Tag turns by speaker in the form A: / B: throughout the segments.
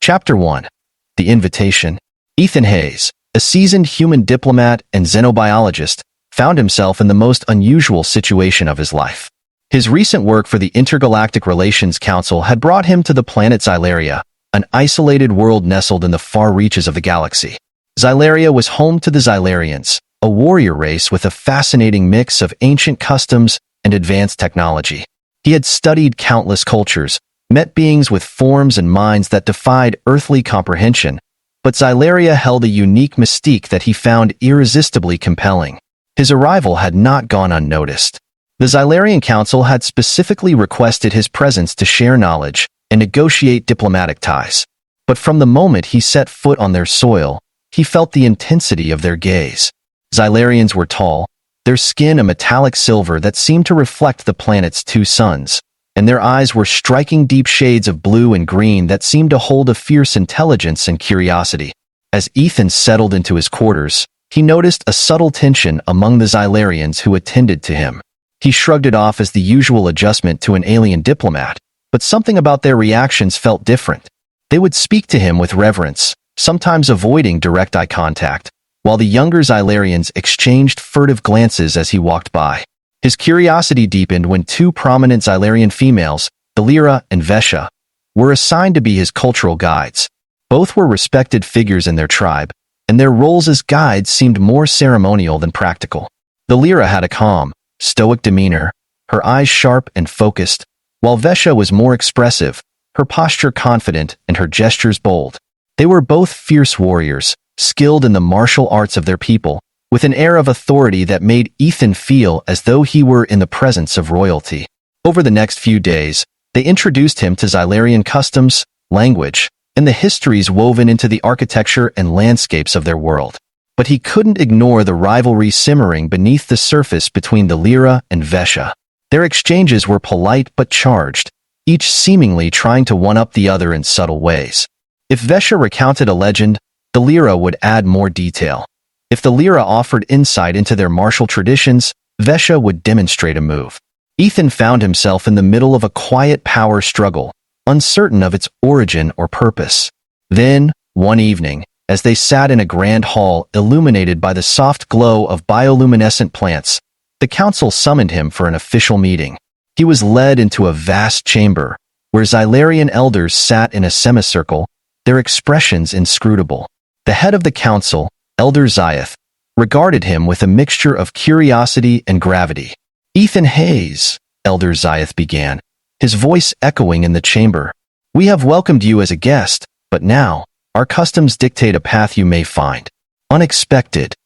A: Chapter 1. The Invitation. Ethan Hayes, a seasoned human diplomat and xenobiologist, found himself in the most unusual situation of his life. His recent work for the Intergalactic Relations Council had brought him to the planet Xylaria, an isolated world nestled in the far reaches of the galaxy. Xylaria was home to the Xylarians, a warrior race with a fascinating mix of ancient customs and advanced technology. He had studied countless cultures, met beings with forms and minds that defied earthly comprehension, but Xylaria held a unique mystique that he found irresistibly compelling. His arrival had not gone unnoticed. The Xylarian Council had specifically requested his presence to share knowledge and negotiate diplomatic ties. But from the moment he set foot on their soil, he felt the intensity of their gaze. Xylarians were tall, their skin a metallic silver that seemed to reflect the planet's two suns, and their eyes were striking deep shades of blue and green that seemed to hold a fierce intelligence and curiosity. As Ethan settled into his quarters, he noticed a subtle tension among the Xylarians who attended to him. He shrugged it off as the usual adjustment to an alien diplomat, but something about their reactions felt different. They would speak to him with reverence, sometimes avoiding direct eye contact, while the younger Xylarians exchanged furtive glances as he walked by. His curiosity deepened when two prominent Xylarian females, Delira and Vesha, were assigned to be his cultural guides. Both were respected figures in their tribe, and their roles as guides seemed more ceremonial than practical. Delira had a calm, stoic demeanor, her eyes sharp and focused, while Vesha was more expressive, her posture confident and her gestures bold. They were both fierce warriors, skilled in the martial arts of their people, with an air of authority that made Ethan feel as though he were in the presence of royalty. Over the next few days, they introduced him to Xylarian customs, language, and the histories woven into the architecture and landscapes of their world. But he couldn't ignore the rivalry simmering beneath the surface between Delira and Vesha. Their exchanges were polite but charged, each seemingly trying to one-up the other in subtle ways. If Vesha recounted a legend, Delira would add more detail. If Delira offered insight into their martial traditions, Vesha would demonstrate a move. Ethan found himself in the middle of a quiet power struggle, uncertain of its origin or purpose. Then, one evening, as they sat in a grand hall illuminated by the soft glow of bioluminescent plants, the council summoned him for an official meeting. He was led into a vast chamber, where Xylarian elders sat in a semicircle, their expressions inscrutable. The head of the council, Elder Zyeth, regarded him with a mixture of curiosity and gravity. "Ethan Hayes," Elder Zyeth began, his voice echoing in the chamber. "We have welcomed you as a guest, but now, our customs dictate a path you may find unexpected."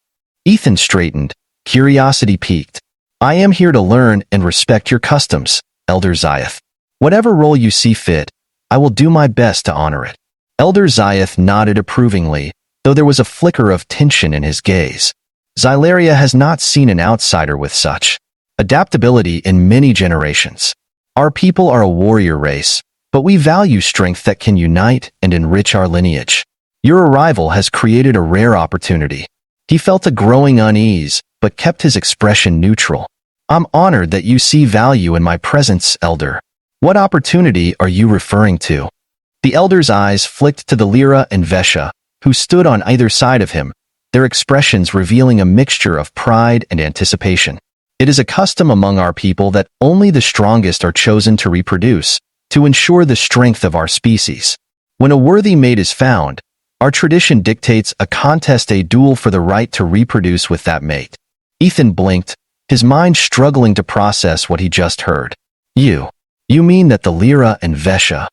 A: Ethan straightened, curiosity piqued. "I am here to learn and respect your customs, Elder Zyeth. Whatever role you see fit, I will do my best to honor it." Elder Zyeth nodded approvingly, though there was a flicker of tension in his gaze. Xylaria has not seen an outsider with such adaptability in many generations. Our people are a warrior race, but we value strength that can unite and enrich our lineage. Your arrival has created a rare opportunity. He felt a growing unease, but kept his expression neutral. "I'm honored that you see value in my presence, Elder. What opportunity are you referring to?" The Elder's eyes flicked to the Lyra and Vesha, who stood on either side of him, their expressions revealing a mixture of pride and anticipation. "It is a custom among our people that only the strongest are chosen to reproduce, to ensure the strength of our species. When a worthy mate is found, our tradition dictates a contest, a duel for the right to reproduce with that mate." Ethan blinked, his mind struggling to process what he just heard. You mean that the Lyra and Vesha?"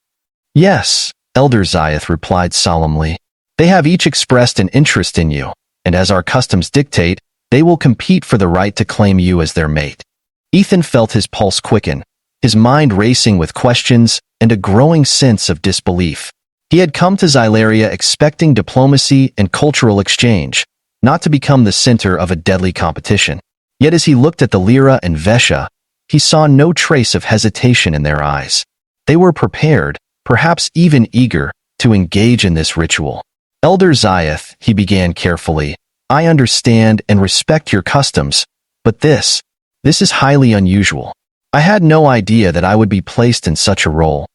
A: "Yes," Elder Zyeth replied solemnly. "They have each expressed an interest in you, and as our customs dictate, they will compete for the right to claim you as their mate." Ethan felt his pulse quicken, his mind racing with questions and a growing sense of disbelief. He had come to Xylaria expecting diplomacy and cultural exchange, not to become the center of a deadly competition. Yet as he looked at the Lyra and Vesha, he saw no trace of hesitation in their eyes. They were prepared, perhaps even eager, to engage in this ritual. "Elder Zyeth," he began carefully, "I understand and respect your customs, but this is highly unusual. I had no idea that I would be placed in such a role."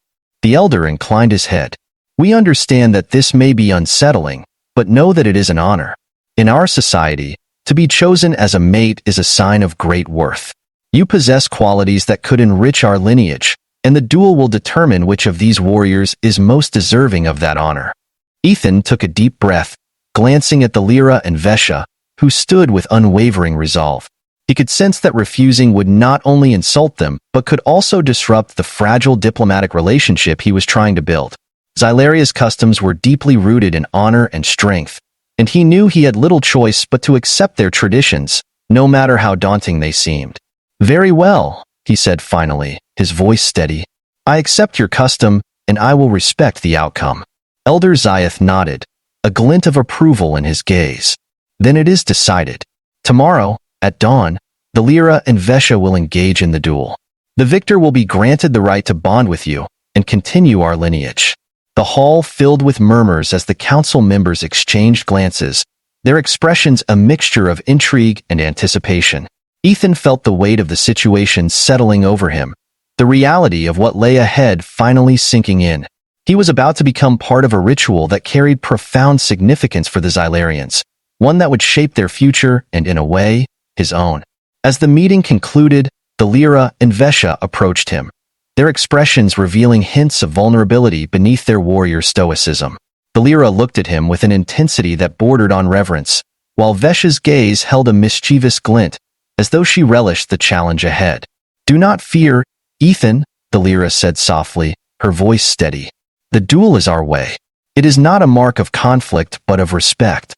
A: The elder inclined his head. We understand that this may be unsettling, but know that it is an honor. In our society, to be chosen as a mate is a sign of great worth. You possess qualities that could enrich our lineage, and the duel will determine which of these warriors is most deserving of that honor." Ethan took a deep breath, glancing at the Lyra and Vesha, who stood with unwavering resolve. He could sense that refusing would not only insult them, but could also disrupt the fragile diplomatic relationship he was trying to build. Xylaria's customs were deeply rooted in honor and strength, and he knew he had little choice but to accept their traditions, no matter how daunting they seemed. "Very well," he said finally, his voice steady. "I accept your custom, and I will respect the outcome." Elder Ziath nodded, a glint of approval in his gaze. "Then it is decided. Tomorrow, at dawn, the Lyra and Vesha will engage in the duel. The victor will be granted the right to bond with you and continue our lineage." The hall filled with murmurs as the council members exchanged glances, their expressions a mixture of intrigue and anticipation. Ethan felt the weight of the situation settling over him, the reality of what lay ahead finally sinking in. He was about to become part of a ritual that carried profound significance for the Xylarians, one that would shape their future and, in a way, his own. As the meeting concluded, the Lyra and Vesha approached him, their expressions revealing hints of vulnerability beneath their warrior stoicism. The Lyra looked at him with an intensity that bordered on reverence, while Vesha's gaze held a mischievous glint, as though she relished the challenge ahead. "Do not fear, Ethan," the Lyra said softly, her voice steady. "The duel is our way. It is not a mark of conflict but of respect."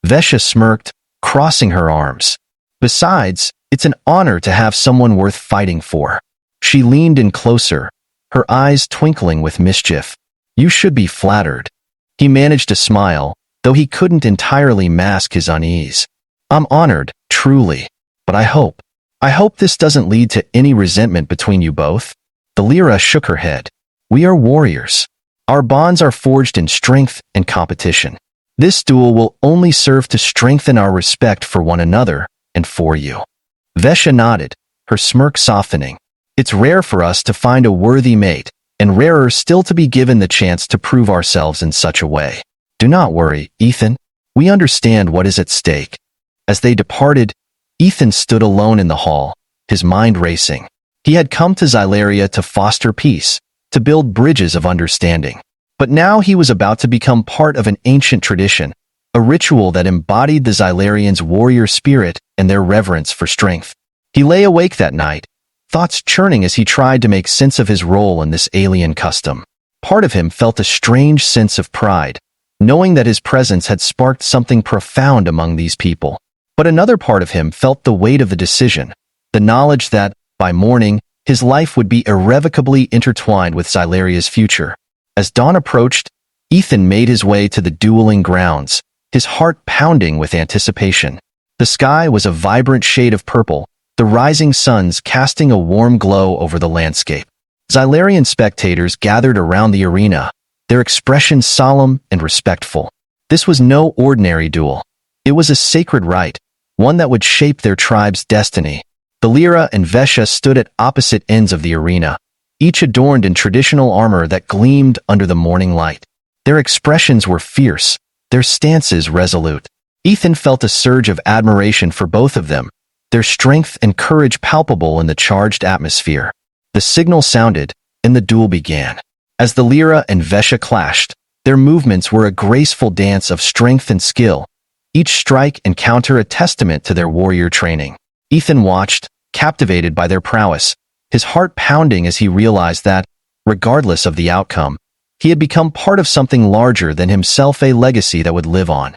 A: Vesha smirked, crossing her arms. "Besides, it's an honor to have someone worth fighting for." She leaned in closer, her eyes twinkling with mischief. "You should be flattered." He managed a smile, though he couldn't entirely mask his unease. "I'm honored, truly. But I hope this doesn't lead to any resentment between you both." The Lyra shook her head. "We are warriors. Our bonds are forged in strength and competition. This duel will only serve to strengthen our respect for one another and for you." Vesha nodded, her smirk softening. "It's rare for us to find a worthy mate, and rarer still to be given the chance to prove ourselves in such a way. Do not worry, Ethan. We understand what is at stake." As they departed, Ethan stood alone in the hall, his mind racing. He had come to Xylaria to foster peace, to build bridges of understanding. But now he was about to become part of an ancient tradition, a ritual that embodied the Xylarians' warrior spirit and their reverence for strength. He lay awake that night, thoughts churning as he tried to make sense of his role in this alien custom. Part of him felt a strange sense of pride, knowing that his presence had sparked something profound among these people. But another part of him felt the weight of the decision, the knowledge that, by morning, his life would be irrevocably intertwined with Xylaria's future. As dawn approached, Ethan made his way to the dueling grounds, his heart pounding with anticipation. The sky was a vibrant shade of purple, the rising suns casting a warm glow over the landscape. Xylarian spectators gathered around the arena, their expressions solemn and respectful. This was no ordinary duel. It was a sacred rite, one that would shape their tribe's destiny. The Lyra and Vesha stood at opposite ends of the arena, each adorned in traditional armor that gleamed under the morning light. Their expressions were fierce, their stances resolute. Ethan felt a surge of admiration for both of them, their strength and courage palpable in the charged atmosphere. The signal sounded, and the duel began. As the Lyra and Vesha clashed, their movements were a graceful dance of strength and skill, each strike and counter a testament to their warrior training. Ethan watched, captivated by their prowess, his heart pounding as he realized that, regardless of the outcome, he had become part of something larger than himself, a legacy that would live on.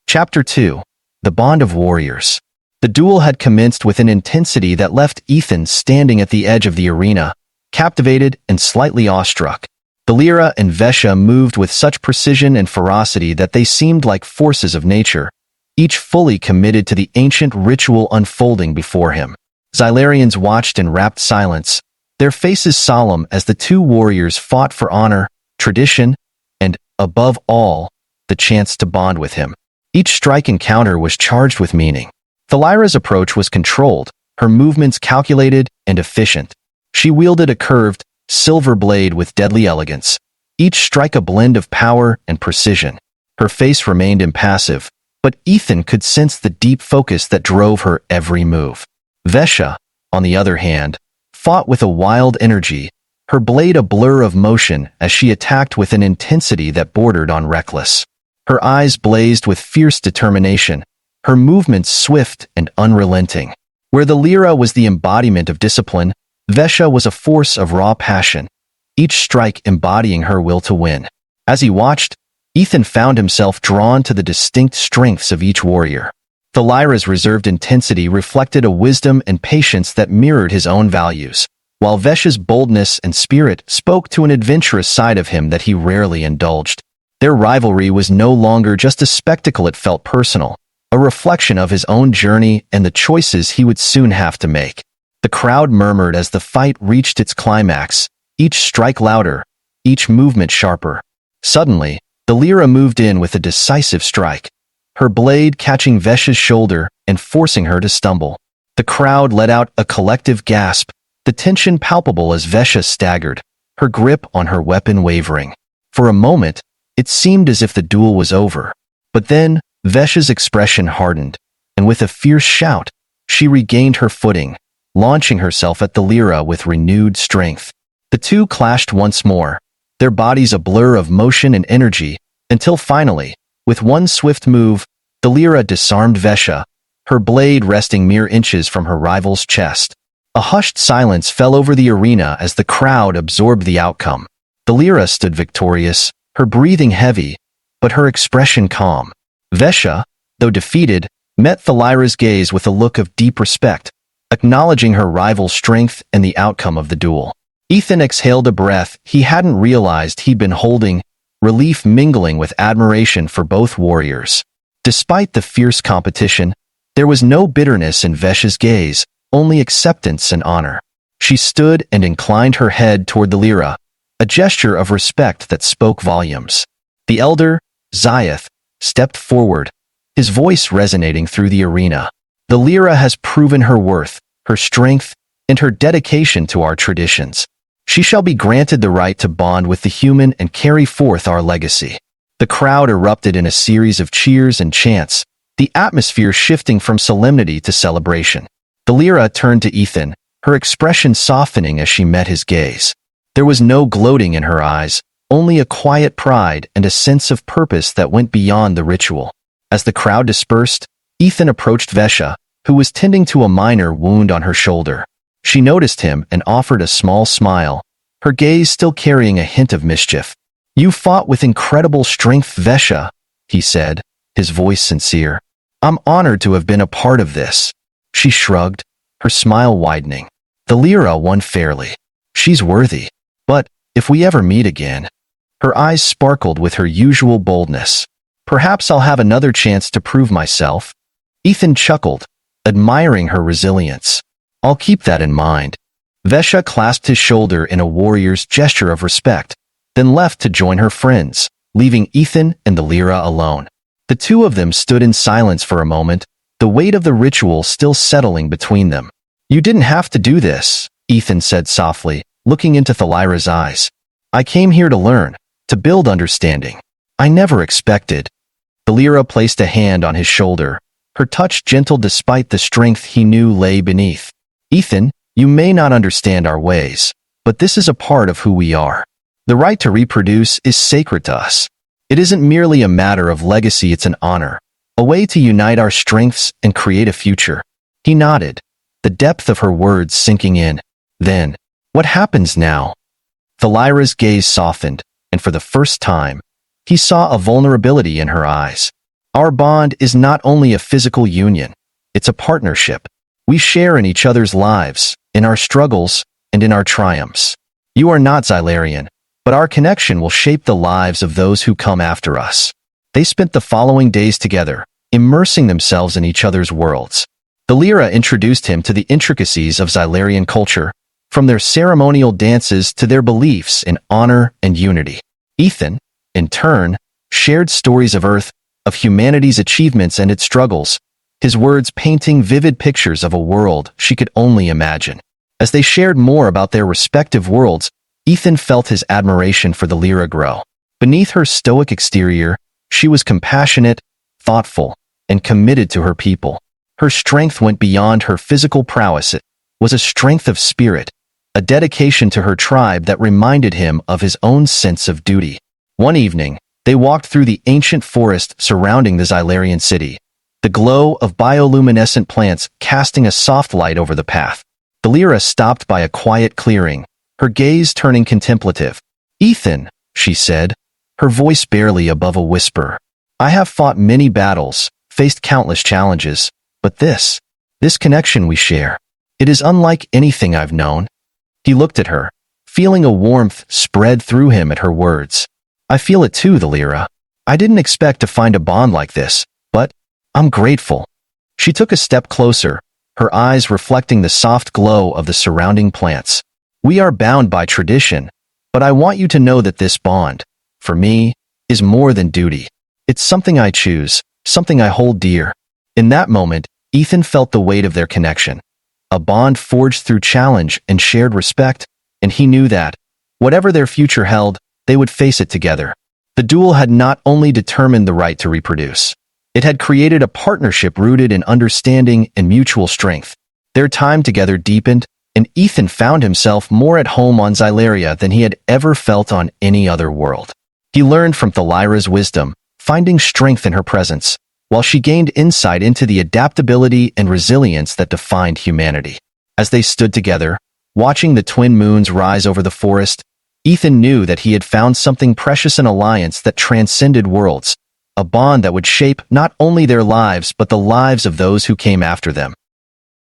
A: Chapter 2. The Bond of Warriors. The duel had commenced with an intensity that left Ethan standing at the edge of the arena, captivated and slightly awestruck. The Lyra and Vesha moved with such precision and ferocity that they seemed like forces of nature, each fully committed to the ancient ritual unfolding before him. Xylarians watched in rapt silence, their faces solemn as the two warriors fought for honor, tradition, and, above all, the chance to bond with him. Each strike and counter was charged with meaning. The Lyra's approach was controlled, her movements calculated and efficient. She wielded a curved, silver blade with deadly elegance, each strike a blend of power and precision. Her face remained impassive, but Ethan could sense the deep focus that drove her every move. Vesha, on the other hand, fought with a wild energy, her blade a blur of motion as she attacked with an intensity that bordered on reckless. Her eyes blazed with fierce determination, her movements swift and unrelenting. Where the Lyra was the embodiment of discipline, Vesha was a force of raw passion, each strike embodying her will to win. As he watched, Ethan found himself drawn to the distinct strengths of each warrior. The Lyra's reserved intensity reflected a wisdom and patience that mirrored his own values, while Vesha's boldness and spirit spoke to an adventurous side of him that he rarely indulged. Their rivalry was no longer just a spectacle, it felt personal, a reflection of his own journey and the choices he would soon have to make. The crowd murmured as the fight reached its climax, each strike louder, each movement sharper. Suddenly, the Lyra moved in with a decisive strike, her blade catching Vesha's shoulder and forcing her to stumble. The crowd let out a collective gasp, the tension palpable as Vesha staggered, her grip on her weapon wavering. For a moment, it seemed as if the duel was over. But then, Vesha's expression hardened, and with a fierce shout, she regained her footing, launching herself at the Lyra with renewed strength. The two clashed once more, their bodies a blur of motion and energy, until finally, with one swift move, the Lyra disarmed Vesha, her blade resting mere inches from her rival's chest. A hushed silence fell over the arena as the crowd absorbed the outcome. The Lyra stood victorious, her breathing heavy, but her expression calm. Vesha, though defeated, met the Lyra's gaze with a look of deep respect, acknowledging her rival's strength and the outcome of the duel. Ethan exhaled a breath he hadn't realized he'd been holding, relief mingling with admiration for both warriors. Despite the fierce competition, there was no bitterness in Vesha's gaze, only acceptance and honor. She stood and inclined her head toward the Lyra, a gesture of respect that spoke volumes. The elder, Zayeth, stepped forward, his voice resonating through the arena. The Lyra has proven her worth, her strength, and her dedication to our traditions. She shall be granted the right to bond with the human and carry forth our legacy. The crowd erupted in a series of cheers and chants, the atmosphere shifting from solemnity to celebration. The Lyra turned to Ethan, her expression softening as she met his gaze. There was no gloating in her eyes, only a quiet pride and a sense of purpose that went beyond the ritual. As the crowd dispersed, Ethan approached Vesha, who was tending to a minor wound on her shoulder. She noticed him and offered a small smile, her gaze still carrying a hint of mischief. "You fought with incredible strength, Vesha," he said, his voice sincere. "I'm honored to have been a part of this." She shrugged, her smile widening. "The Lyra won fairly. She's worthy. But, if we ever meet again..." Her eyes sparkled with her usual boldness. "Perhaps I'll have another chance to prove myself." Ethan chuckled, admiring her resilience. "I'll keep that in mind." Vesha clasped his shoulder in a warrior's gesture of respect, then left to join her friends, leaving Ethan and the Lyra alone. The two of them stood in silence for a moment, the weight of the ritual still settling between them. "You didn't have to do this," Ethan said softly, looking into the Lyra's eyes. "I came here to learn, to build understanding. I never expected." The Lyra placed a hand on his shoulder, her touch gentle despite the strength he knew lay beneath. "Ethan, you may not understand our ways, but this is a part of who we are. The right to reproduce is sacred to us. It isn't merely a matter of legacy, it's an honor, a way to unite our strengths and create a future." He nodded, the depth of her words sinking in. "Then, what happens now?" The Lyra's gaze softened, and for the first time, he saw a vulnerability in her eyes. "Our bond is not only a physical union, it's a partnership. We share in each other's lives, in our struggles, and in our triumphs. You are not Xylarian, but our connection will shape the lives of those who come after us." They spent the following days together, immersing themselves in each other's worlds. The Lyra introduced him to the intricacies of Xylarian culture, from their ceremonial dances to their beliefs in honor and unity. Ethan, in turn, shared stories of Earth, of humanity's achievements and its struggles, his words painting vivid pictures of a world she could only imagine. As they shared more about their respective worlds, Ethan felt his admiration for the Lyra grow. Beneath her stoic exterior, she was compassionate, thoughtful, and committed to her people. Her strength went beyond her physical prowess. It was a strength of spirit, a dedication to her tribe that reminded him of his own sense of duty. One evening, they walked through the ancient forest surrounding the Xylarian city, the glow of bioluminescent plants casting a soft light over the path. The Lyra stopped by a quiet clearing, her gaze turning contemplative. "Ethan," she said, her voice barely above a whisper, "I have fought many battles, faced countless challenges, but this connection we share, it is unlike anything I've known." He looked at her, feeling a warmth spread through him at her words. "I feel it too, the Lyra. I didn't expect to find a bond like this, but I'm grateful." She took a step closer, her eyes reflecting the soft glow of the surrounding plants. "We are bound by tradition, but I want you to know that this bond, for me, is more than duty. It's something I choose, something I hold dear." In that moment, Ethan felt the weight of their connection, a bond forged through challenge and shared respect, and he knew that, whatever their future held, they would face it together. The duel had not only determined the right to reproduce, it had created a partnership rooted in understanding and mutual strength. Their time together deepened, and Ethan found himself more at home on Xylaria than he had ever felt on any other world. He learned from Thalira's wisdom, finding strength in her presence, while she gained insight into the adaptability and resilience that defined humanity. As they stood together, watching the twin moons rise over the forest, Ethan knew that he had found something precious, an alliance that transcended worlds, a bond that would shape not only their lives but the lives of those who came after them.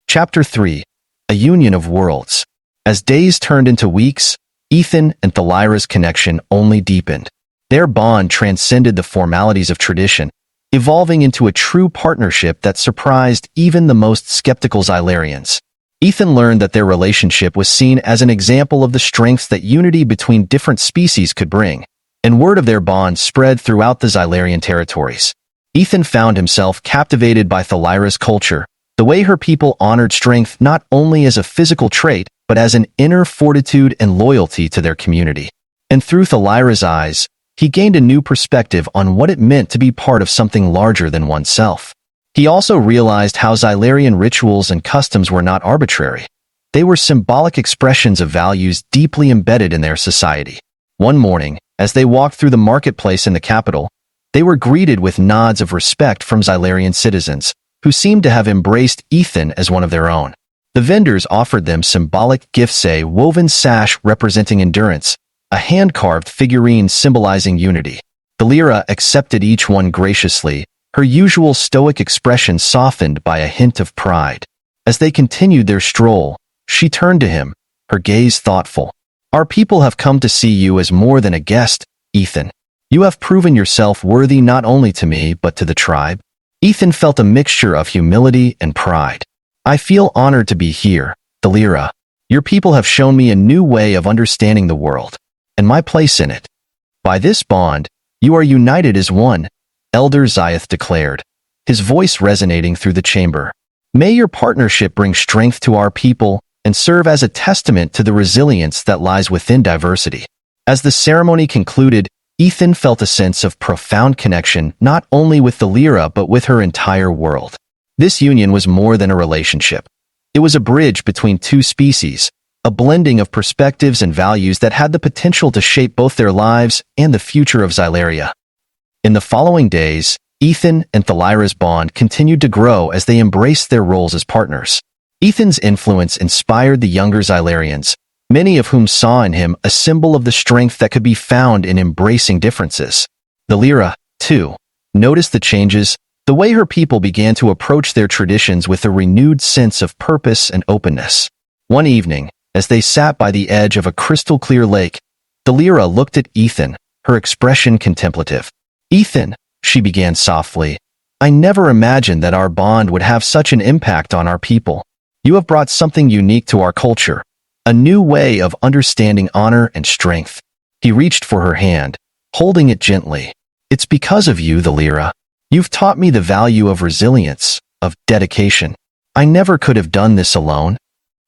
A: Chapter 3. A Union of Worlds. As days turned into weeks, Ethan and Thalira's connection only deepened. Their bond transcended the formalities of tradition, evolving into a true partnership that surprised even the most skeptical Xylarians. Ethan learned that their relationship was seen as an example of the strengths that unity between different species could bring, and word of their bond spread throughout the Xylarian territories. Ethan found himself captivated by Thalira's culture, the way her people honored strength not only as a physical trait, but as an inner fortitude and loyalty to their community. And through Thalira's eyes, he gained a new perspective on what it meant to be part of something larger than oneself. He also realized how Xylarian rituals and customs were not arbitrary. They were symbolic expressions of values deeply embedded in their society. One morning, as they walked through the marketplace in the capital, they were greeted with nods of respect from Xylarian citizens, who seemed to have embraced Ethan as one of their own. The vendors offered them symbolic gifts, a woven sash representing endurance, a hand-carved figurine symbolizing unity. The Lyra accepted each one graciously, her usual stoic expression softened by a hint of pride. As they continued their stroll, she turned to him, her gaze thoughtful. "Our people have come to see you as more than a guest, Ethan. You have proven yourself worthy not only to me but to the tribe." Ethan felt a mixture of humility and pride. "I feel honored to be here, the Lyra. Your people have shown me a new way of understanding the world, and my place in it. By this bond, you are united as one," Elder Zyeth declared, his voice resonating through the chamber. "May your partnership bring strength to our people and serve as a testament to the resilience that lies within diversity." As the ceremony concluded, Ethan felt a sense of profound connection not only with the Lyra but with her entire world. This union was more than a relationship. It was a bridge between two species, a blending of perspectives and values that had the potential to shape both their lives and the future of Xylaria. In the following days, Ethan and Thalira's bond continued to grow as they embraced their roles as partners. Ethan's influence inspired the younger Xylarians, many of whom saw in him a symbol of the strength that could be found in embracing differences. The Lyra, too, noticed the changes, the way her people began to approach their traditions with a renewed sense of purpose and openness. One evening, as they sat by the edge of a crystal-clear lake, the Lyra looked at Ethan, her expression contemplative. "Ethan," she began softly, "I never imagined that our bond would have such an impact on our people. You have brought something unique to our culture, a new way of understanding honor and strength." He reached for her hand, holding it gently. "It's because of you, the Lyra. You've taught me the value of resilience, of dedication. I never could have done this alone."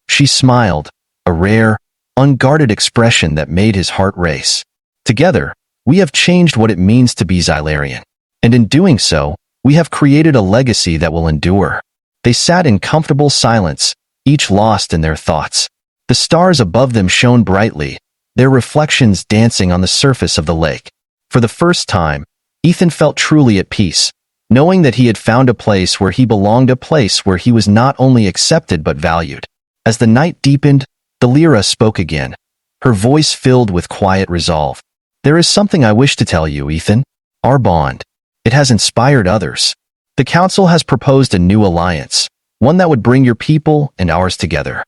A: She smiled, a rare, unguarded expression that made his heart race. Together, we have changed what it means to be Xylarian. And in doing so, we have created a legacy that will endure. They sat in comfortable silence, each lost in their thoughts. The stars above them shone brightly, their reflections dancing on the surface of the lake. For the first time, Ethan felt truly at peace, knowing that he had found a place where he belonged, a place where he was not only accepted but valued. As the night deepened, the Lyra spoke again, her voice filled with quiet resolve. There is something I wish to tell you, Ethan. Our bond. It has inspired others. The Council has proposed a new alliance, one that would bring your people and ours together.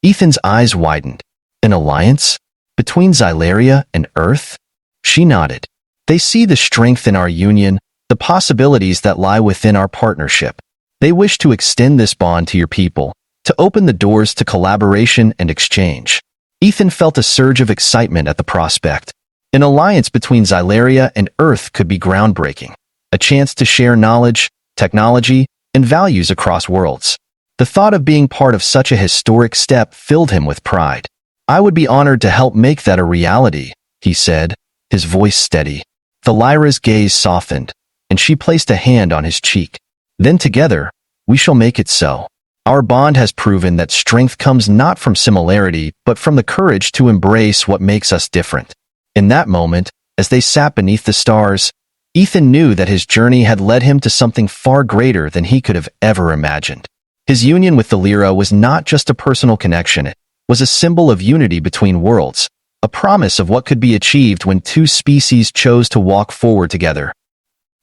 A: Ethan's eyes widened. An alliance? Between Xylaria and Earth? She nodded. They see the strength in our union, the possibilities that lie within our partnership. They wish to extend this bond to your people, to open the doors to collaboration and exchange. Ethan felt a surge of excitement at the prospect. An alliance between Xylaria and Earth could be groundbreaking, a chance to share knowledge, technology, and values across worlds. The thought of being part of such a historic step filled him with pride. I would be honored to help make that a reality, he said, his voice steady. The Lyra's gaze softened, and she placed a hand on his cheek. Then together, we shall make it so. Our bond has proven that strength comes not from similarity, but from the courage to embrace what makes us different. In that moment, as they sat beneath the stars, Ethan knew that his journey had led him to something far greater than he could have ever imagined. His union with the Lyra was not just a personal connection, it was a symbol of unity between worlds, a promise of what could be achieved when two species chose to walk forward together.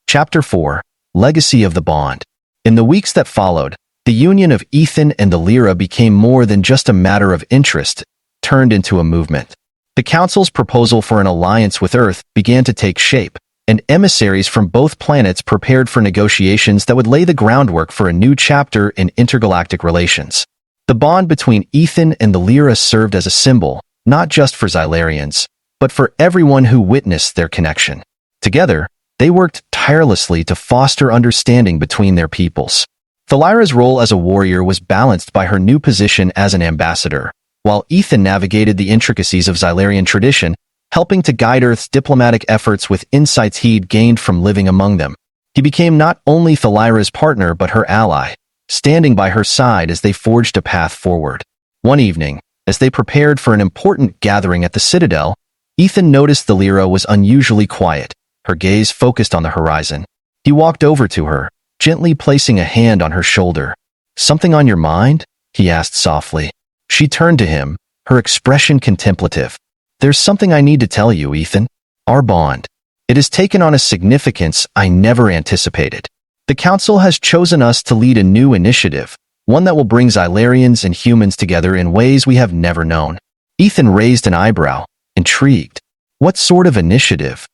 A: Chapter 4. Legacy of the Bond. In the weeks that followed, the union of Ethan and the Lyra became more than just a matter of interest, turned into a movement. The Council's proposal for an alliance with Earth began to take shape, and emissaries from both planets prepared for negotiations that would lay the groundwork for a new chapter in intergalactic relations. The bond between Ethan and the Lyra served as a symbol, not just for Xylarians, but for everyone who witnessed their connection. Together, they worked tirelessly to foster understanding between their peoples. The Lyra's role as a warrior was balanced by her new position as an ambassador, while Ethan navigated the intricacies of Xylarian tradition, helping to guide Earth's diplomatic efforts with insights he'd gained from living among them. He became not only the Lyra's partner but her ally, standing by her side as they forged a path forward. One evening, as they prepared for an important gathering at the Citadel, Ethan noticed the Lyra was unusually quiet, her gaze focused on the horizon. He walked over to her, gently placing a hand on her shoulder. "Something on your mind?" he asked softly. She turned to him, her expression contemplative. "There's something I need to tell you, Ethan. Our bond. It has taken on a significance I never anticipated. The Council has chosen us to lead a new initiative, one that will bring Xylarians and humans together in ways we have never known." Ethan raised an eyebrow, intrigued. "What sort of initiative?"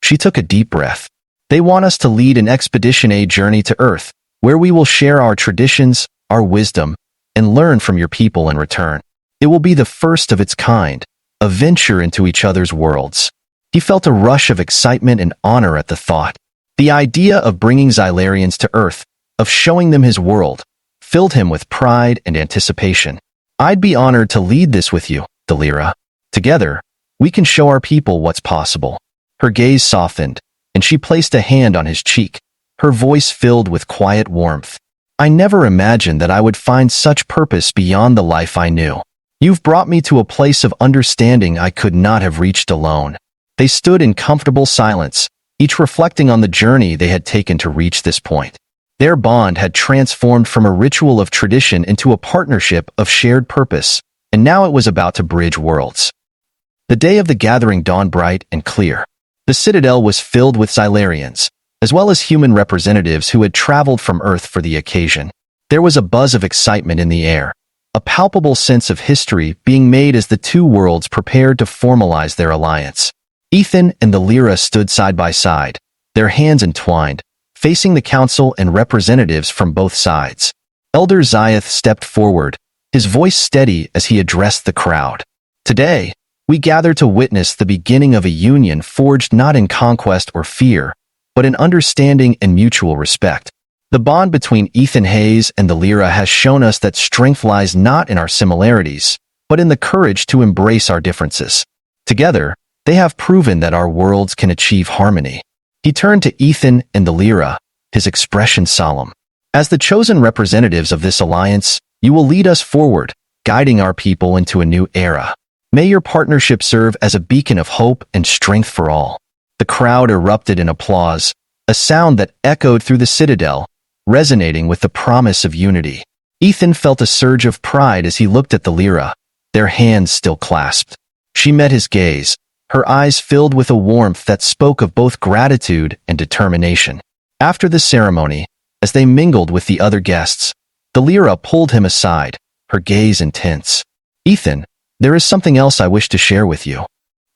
A: She took a deep breath. "They want us to lead an expedition journey to Earth, where we will share our traditions, our wisdom, and learn from your people in return. It will be the first of its kind, a venture into each other's worlds." He felt a rush of excitement and honor at the thought. The idea of bringing Xylarians to Earth, of showing them his world, filled him with pride and anticipation. "I'd be honored to lead this with you, the Lyra. Together, we can show our people what's possible." Her gaze softened, and she placed a hand on his cheek, her voice filled with quiet warmth. "I never imagined that I would find such purpose beyond the life I knew. You've brought me to a place of understanding I could not have reached alone." They stood in comfortable silence, each reflecting on the journey they had taken to reach this point. Their bond had transformed from a ritual of tradition into a partnership of shared purpose, and now it was about to bridge worlds. The day of the gathering dawned bright and clear. The Citadel was filled with Xylarians, as well as human representatives who had traveled from Earth for the occasion. There was a buzz of excitement in the air, a palpable sense of history being made as the two worlds prepared to formalize their alliance. Ethan and the Lyra stood side by side, their hands entwined, facing the Council and representatives from both sides. Elder Zyeth stepped forward, his voice steady as he addressed the crowd. "Today, we gather to witness the beginning of a union forged not in conquest or fear, but in understanding and mutual respect. The bond between Ethan Hayes and the Lyra has shown us that strength lies not in our similarities, but in the courage to embrace our differences. Together, they have proven that our worlds can achieve harmony. He turned to Ethan and the Lyra, his expression solemn. As the chosen representatives of this alliance, you will lead us forward, guiding our people into a new era. May your partnership serve as a beacon of hope and strength for all. The crowd erupted in applause, a sound that echoed through the citadel, resonating with the promise of unity. Ethan felt a surge of pride as he looked at the Lyra, their hands still clasped. She met his gaze, her eyes filled with a warmth that spoke of both gratitude and determination. After the ceremony, as they mingled with the other guests, the Lyra pulled him aside, her gaze intense. "Ethan, there is something else I wish to share with you."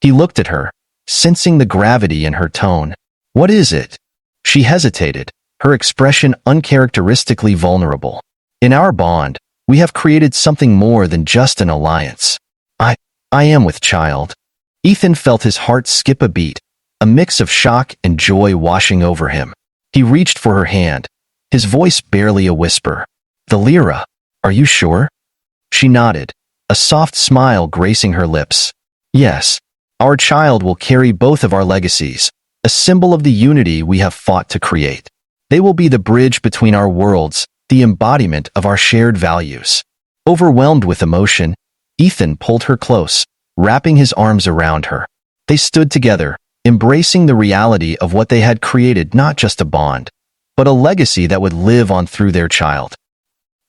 A: He looked at her, sensing the gravity in her tone. "What is it?" She hesitated, her expression uncharacteristically vulnerable. "In our bond, we have created something more than just an alliance. I am with child." Ethan felt his heart skip a beat, a mix of shock and joy washing over him. He reached for her hand, his voice barely a whisper. "The Lyra, are you sure?" She nodded, a soft smile gracing her lips. "Yes, our child will carry both of our legacies, a symbol of the unity we have fought to create. They will be the bridge between our worlds, the embodiment of our shared values." Overwhelmed with emotion, Ethan pulled her close, wrapping his arms around her. They stood together, embracing the reality of what they had created, not just a bond, but a legacy that would live on through their child.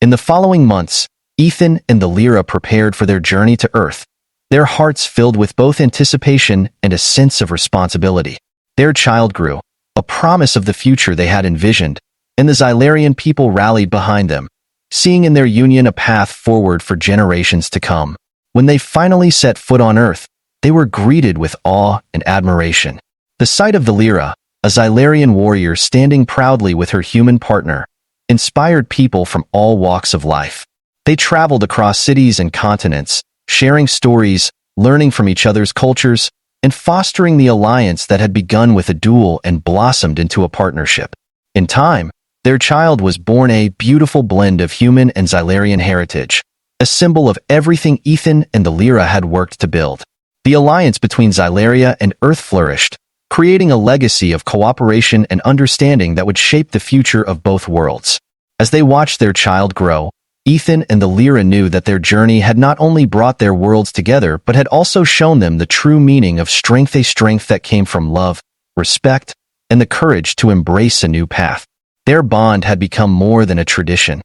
A: In the following months, Ethan and the Lyra prepared for their journey to Earth, their hearts filled with both anticipation and a sense of responsibility. Their child grew, a promise of the future they had envisioned, and the Xylarian people rallied behind them, seeing in their union a path forward for generations to come. When they finally set foot on Earth, they were greeted with awe and admiration. The sight of the Lyra, a Xylarian warrior standing proudly with her human partner, inspired people from all walks of life. They traveled across cities and continents, sharing stories, learning from each other's cultures, and fostering the alliance that had begun with a duel and blossomed into a partnership. In time, their child was born, a beautiful blend of human and Xylarian heritage, a symbol of everything Ethan and the Lyra had worked to build. The alliance between Xylaria and Earth flourished, creating a legacy of cooperation and understanding that would shape the future of both worlds. As they watched their child grow, Ethan and the Lyra knew that their journey had not only brought their worlds together but had also shown them the true meaning of strength, a strength that came from love, respect, and the courage to embrace a new path. Their bond had become more than a tradition.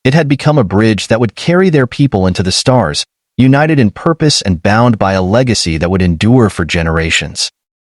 A: It had become a bridge that would carry their people into the stars, united in purpose and bound by a legacy that would endure for generations.